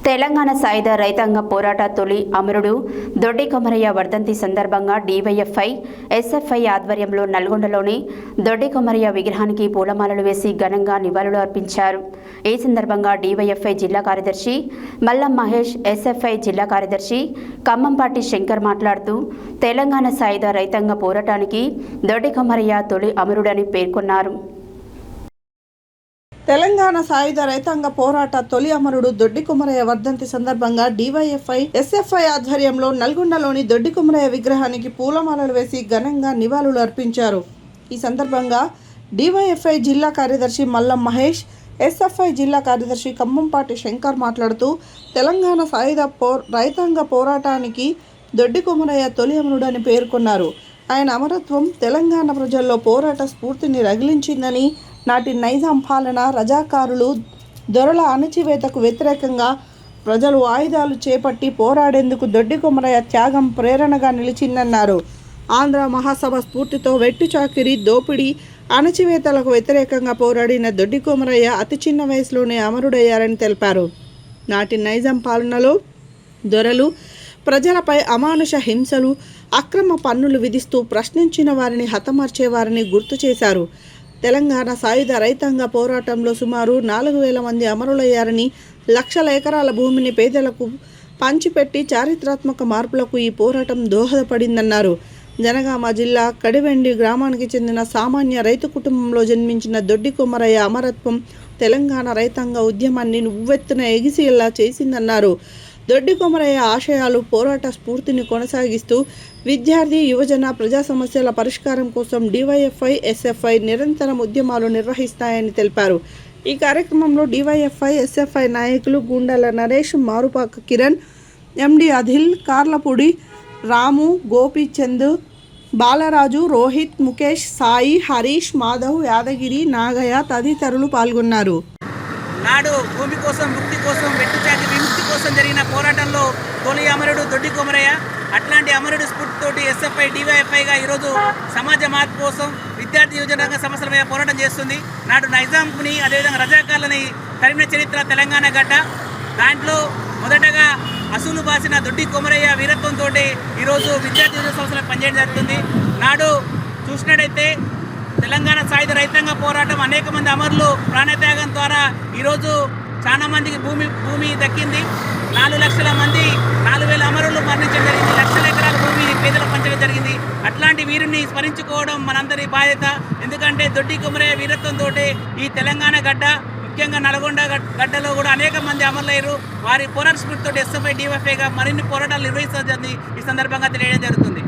తెలంగాణ సాయుధ రైతాంగ పోరాట తొలి అమరుడు దొడ్డి కొమరయ్య వర్ధంతి సందర్భంగా డీవైఎఫ్ఐ ఎస్ఎఫ్ఐ ఆధ్వర్యంలో నల్గొండలోని దొడ్డి కొమరయ్య విగ్రహానికి పూలమాలలు వేసి ఘనంగా నివాళులు అర్పించారు. ఈ సందర్భంగా డీవైఎఫ్ఐ జిల్లా కార్యదర్శి మల్లం మహేష్, ఎస్ఎఫ్ఐ జిల్లా కార్యదర్శి ఖమ్మంపాటి శంకర్ మాట్లాడుతూ తెలంగాణ సాయుధ రైతాంగ పోరాటానికి దొడ్డి కొమరయ్య తొలి అమరుడని పేర్కొన్నారు. తెలంగాణ సాయుధ రైతాంగ పోరాట తొలి అమరుడు దొడ్డి కొమరయ్య వర్ధంతి సందర్భంగా డీవైఎఫ్ఐ ఎస్ఎఫ్ఐ ఆధ్వర్యంలో నల్గొండలోని దొడ్డి కొమరయ్య విగ్రహానికి పూలమాలలు వేసి ఘనంగా నివాళులు అర్పించారు. ఈ సందర్భంగా డీవైఎఫ్ఐ జిల్లా కార్యదర్శి మల్లం మహేష్, ఎస్ఎఫ్ఐ జిల్లా కార్యదర్శి ఖమ్మంపాటి శంకర్ మాట్లాడుతూ తెలంగాణ సాయుధ రైతాంగ పోరాటానికి దొడ్డి కొమరయ్య తొలి అమరుడు అని పేర్కొన్నారు. ఆయన అమరత్వం తెలంగాణ ప్రజల్లో పోరాట స్ఫూర్తిని రగిలించిందని, నాటి నైజాం పాలన, రజాకారులు, దొరల అణచివేతకు వ్యతిరేకంగా ప్రజలు ఆయుధాలు చేపట్టి పోరాడేందుకు దొడ్డి కొమరయ్య త్యాగం ప్రేరణగా నిలిచిందన్నారు. ఆంధ్ర మహాసభ స్ఫూర్తితో వెట్టు చాకిరి, దోపిడీ, అణచివేతలకు వ్యతిరేకంగా పోరాడిన దొడ్డి కొమరయ్య అతి చిన్న వయసులోనే అమరుడయ్యారని తెలిపారు. నాటి నైజాం పాలనలో దొరలు ప్రజలపై అమానుష హింసలు, అక్రమ పన్నులు విధిస్తూ ప్రశ్నించిన వారిని హతమార్చేవారని గుర్తు చేశారు. తెలంగాణ సాయుధ రైతాంగ పోరాటంలో సుమారు 4,000 మంది అమరులయ్యారని, లక్షల ఎకరాల భూమిని పేదలకు పంచిపెట్టి చారిత్రాత్మక మార్పులకు ఈ పోరాటం దోహదపడిందన్నారు. జనగామ జిల్లా కడివెండి గ్రామానికి చెందిన సామాన్య రైతు కుటుంబంలో జన్మించిన దొడ్డి కొమరయ్య అమరత్వం తెలంగాణ రైతాంగ ఉద్యమాన్ని ఉవ్వెత్తున ఎగిసేలా చేసిందన్నారు. దొడ్డి కొమరయ్య ఆశయాలు, పోరాట స్ఫూర్తిని కొనసాగిస్తూ విద్యార్థి, యువజన, ప్రజా సమస్యల పరిష్కారం కోసం డీవైఎఫ్ఐ, ఎస్ఎఫ్ఐ నిరంతరం ఉద్యమాలు నిర్వహిస్తాయని తెలిపారు. ఈ కార్యక్రమంలో డీవైఎఫ్ఐ, ఎస్ఎఫ్ఐ నాయకులు గుండాల నరేష్, మారుపాక కిరణ్, ఎండి అధిల్, కార్లపూడి రాము, గోపీచంద్, బాలరాజు, రోహిత్, ముఖేష్, సాయి, హరీష్, మాధవ్, యాదగిరి, నాగయ్య తదితరులు పాల్గొన్నారు. నాడు భూమి కోసం, ముక్తి కోసం, వెట్టు చాకి విముక్తి కోసం జరిగిన పోరాటంలో తొలి అమరుడు దొడ్డి కొమరయ్య. అట్లాంటి అమరుడు స్ఫూర్తితోటి ఎస్ఎఫ్ఐ, డీవైఎఫ్ఐగా ఈరోజు సమాజ మార్పు కోసం, విద్యార్థి యువజన సమస్యల మీద పోరాటం చేస్తుంది. నాడు నైజాంని, అదేవిధంగా రజాకార్లని తరిమిన చరిత్ర తెలంగాణ గడ్డ. దాంట్లో మొదటగా అసూలు బాసిన దొడ్డి కొమరయ్య వీరత్వంతో ఈరోజు విద్యార్థి యువజన సమస్యలకు పనిచేయడం జరుగుతుంది. నాడు చూసినట్టయితే తెలంగాణ సాయుధ రైతాంగ పోరాటం అనేక మంది అమరులు ప్రాణత్యాగం ద్వారా ఈరోజు చాలా మందికి భూమి దక్కింది. 4 లక్షల మంది, 4,000 అమరులు మరణించడం జరిగింది. లక్షల ఎకరాల భూమి పేదలకు పంచడం జరిగింది. అట్లాంటి వీరిని స్మరించుకోవడం మనందరి బాధ్యత. ఎందుకంటే దొడ్డి కొమరయ్య వీరత్వంతో ఈ తెలంగాణ గడ్డ, ముఖ్యంగా నల్గొండ గడ్డలో కూడా అనేక మంది అమరులయ్యారు. వారి పోరాట స్ఫూర్తితో ఎస్ఎఫ్ఐ, డీవైఎఫ్ఐగా మరిన్ని పోరాటాలు నిర్వహిస్తుంది ఈ సందర్భంగా తెలియడం జరుగుతుంది.